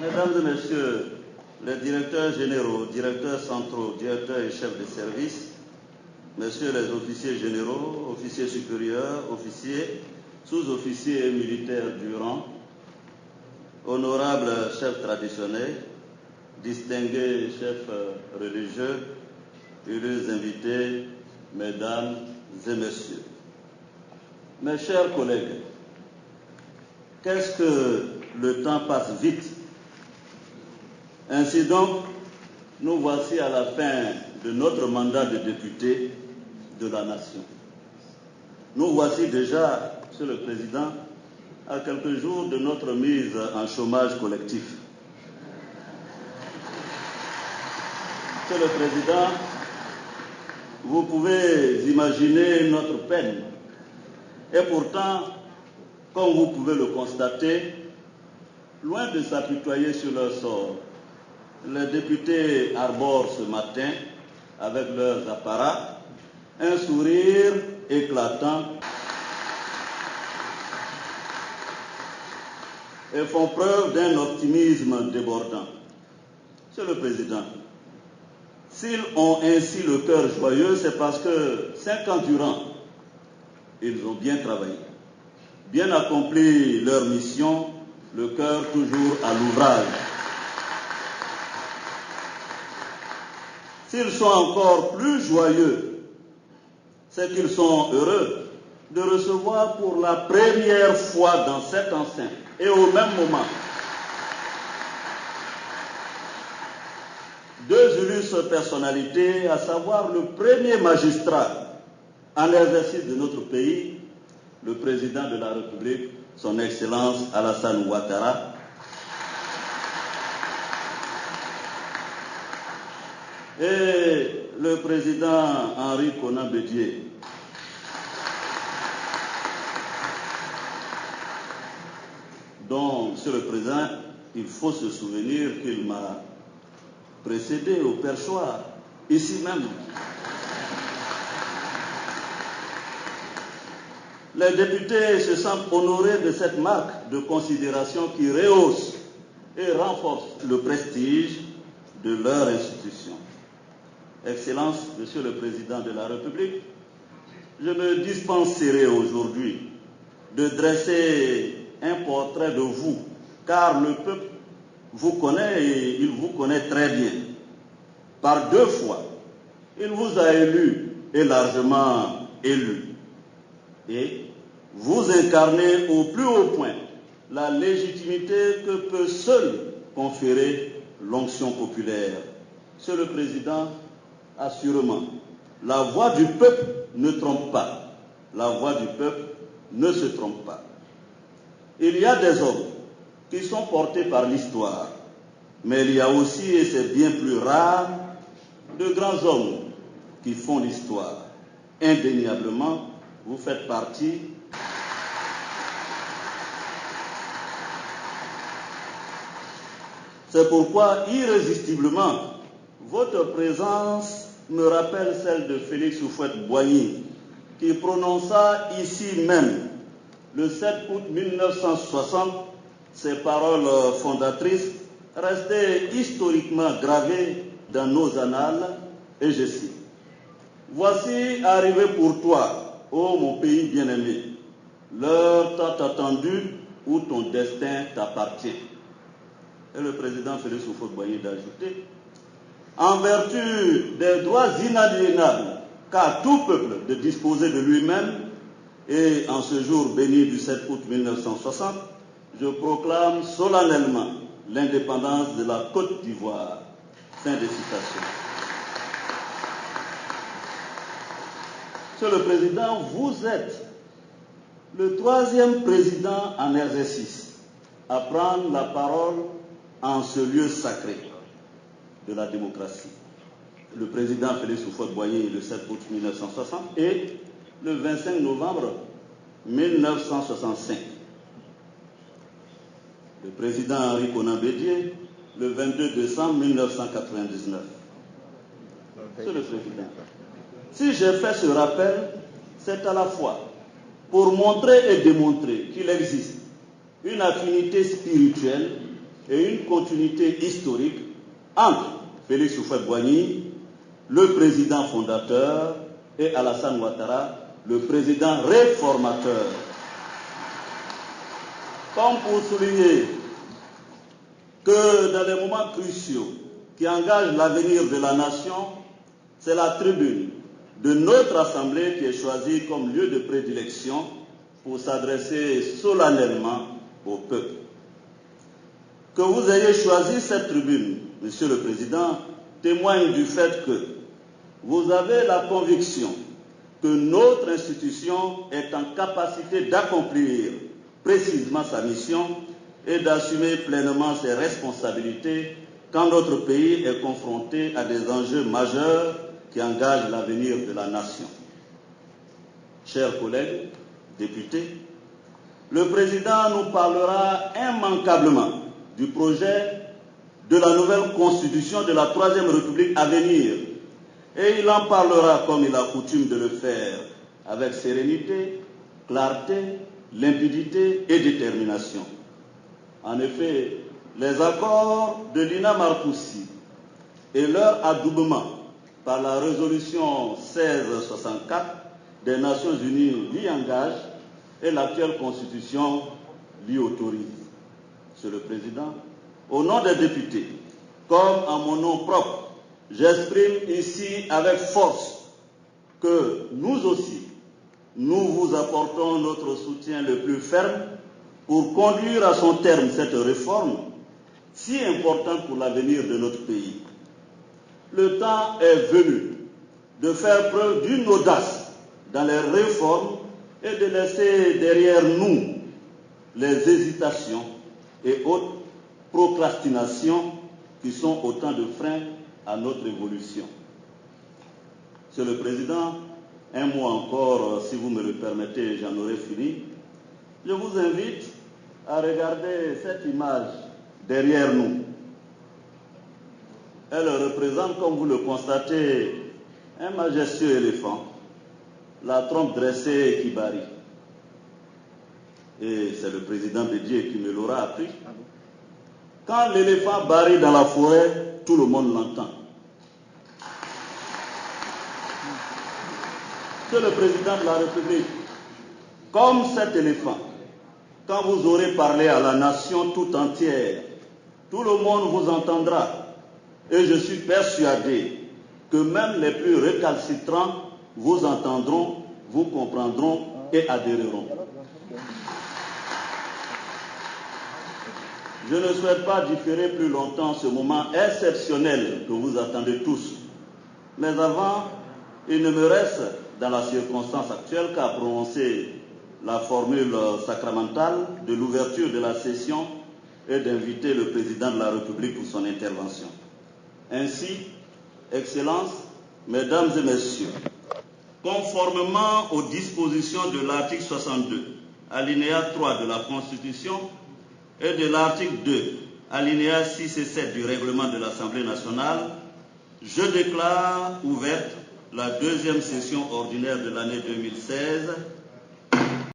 Mesdames et Messieurs les directeurs généraux, directeurs centraux, directeurs et chefs de service, Messieurs les officiers généraux, officiers supérieurs, officiers, sous-officiers et militaires du rang, honorables chefs traditionnels, distingués chefs religieux, heureux invités, Mesdames et Messieurs. Mes chers collègues, qu'est-ce que le temps passe vite. Ainsi donc, nous voici à la fin de notre mandat de député de la nation. Nous voici déjà, Monsieur le Président, à quelques jours de notre mise en chômage collectif. Monsieur le Président, vous pouvez imaginer notre peine. Et pourtant, comme vous pouvez le constater, loin de s'apitoyer sur leur sort, les députés arborent ce matin, avec leurs apparats, un sourire éclatant et font preuve d'un optimisme débordant. Monsieur le Président, s'ils ont ainsi le cœur joyeux, c'est parce que 5 ans durant, ils ont bien travaillé, bien accompli leur mission, le cœur toujours à l'ouvrage. S'ils sont encore plus joyeux, c'est qu'ils sont heureux de recevoir pour la première fois dans cette enceinte et au même moment deux illustres personnalités, à savoir le premier magistrat en exercice de notre pays, le président de la République, son Excellence Alassane Ouattara, et le président Henri Konan Bédié. Donc, Monsieur le Président, il faut se souvenir qu'il m'a précédé au perchoir, ici même. Les députés se sentent honorés de cette marque de considération qui rehausse et renforce le prestige de leur institution. Excellence, Monsieur le Président de la République, je me dispenserai aujourd'hui de dresser un portrait de vous, car le peuple vous connaît et il vous connaît très bien. Par 2 fois, il vous a élu et largement élu. Et vous incarnez au plus haut point la légitimité que peut seule conférer l'onction populaire. Monsieur le Président, assurément, la voix du peuple ne trompe pas. La voix du peuple ne se trompe pas. Il y a des hommes qui sont portés par l'histoire, mais il y a aussi, et c'est bien plus rare, de grands hommes qui font l'histoire. Indéniablement, vous faites partie C'est pourquoi, irrésistiblement, votre présence me rappelle celle de Félix Houphouët-Boigny, qui prononça ici même, le 7 août 1960, ces paroles fondatrices, restées historiquement gravées dans nos annales, et je cite: « Voici arrivé pour toi, ô mon pays bien-aimé, l'heure tant attendue où ton destin t'appartient. » Et le président Félix Houphouët-Boigny d'ajouter: « En vertu des droits inaliénables qu'a tout peuple de disposer de lui-même, et en ce jour béni du 7 août 1960, je proclame solennellement l'indépendance de la Côte d'Ivoire. » Fin de citation. Monsieur le Président, vous êtes le 3e président en exercice à prendre la parole en ce lieu sacré de la démocratie. Le président Félix Houphouët-Boigny le 7 août 1960 et le 25 novembre 1965. Le président Henri Konan Bédié le 22 décembre 1999. Monsieur le Président, si j'ai fait ce rappel, c'est à la fois pour montrer et démontrer qu'il existe une affinité spirituelle et une continuité historique entre Félix Houphouët-Boigny, le président fondateur, et Alassane Ouattara, le président réformateur. Comme pour souligner que dans les moments cruciaux qui engagent l'avenir de la nation, c'est la tribune de notre Assemblée qui est choisie comme lieu de prédilection pour s'adresser solennellement au peuple. Que vous ayez choisi cette tribune, Monsieur le Président, témoigne du fait que vous avez la conviction que notre institution est en capacité d'accomplir précisément sa mission et d'assumer pleinement ses responsabilités quand notre pays est confronté à des enjeux majeurs qui engagent l'avenir de la nation. Chers collègues, députés, le Président nous parlera immanquablement du projet de la nouvelle constitution de la Troisième République à venir. Et il en parlera comme il a coutume de le faire, avec sérénité, clarté, limpidité et détermination. En effet, les accords de Lina Marcoussis et leur adoubement par la résolution 1664 des Nations Unies l'y engagent et l'actuelle constitution l'y autorise. Monsieur le Président, au nom des députés, comme en mon nom propre, j'exprime ici avec force que nous aussi, nous vous apportons notre soutien le plus ferme pour conduire à son terme cette réforme si importante pour l'avenir de notre pays. Le temps est venu de faire preuve d'une audace dans les réformes et de laisser derrière nous les hésitations et autres procrastinations qui sont autant de freins à notre évolution. Monsieur le Président, un mot encore, si vous me le permettez, j'en aurai fini. Je vous invite à regarder cette image derrière nous. Elle représente, comme vous le constatez, un majestueux éléphant, la trompe dressée qui barille. Et c'est le président Bédié qui me l'aura appris. Quand l'éléphant barille dans la forêt, tout le monde l'entend. Monsieur le Président de la République, comme cet éléphant, quand vous aurez parlé à la nation tout entière, tout le monde vous entendra. Et je suis persuadé que même les plus récalcitrants vous entendront, vous comprendront et adhéreront. Je ne souhaite pas différer plus longtemps ce moment exceptionnel que vous attendez tous. Mais avant, il ne me reste, dans la circonstance actuelle, qu'à prononcer la formule sacramentale de l'ouverture de la session et d'inviter le président de la République pour son intervention. Ainsi, Excellences, Mesdames et Messieurs, conformément aux dispositions de l'article 62, alinéa 3 de la Constitution et de l'article 2, alinéa 6 et 7 du règlement de l'Assemblée nationale, je déclare ouverte la deuxième session ordinaire de l'année 2016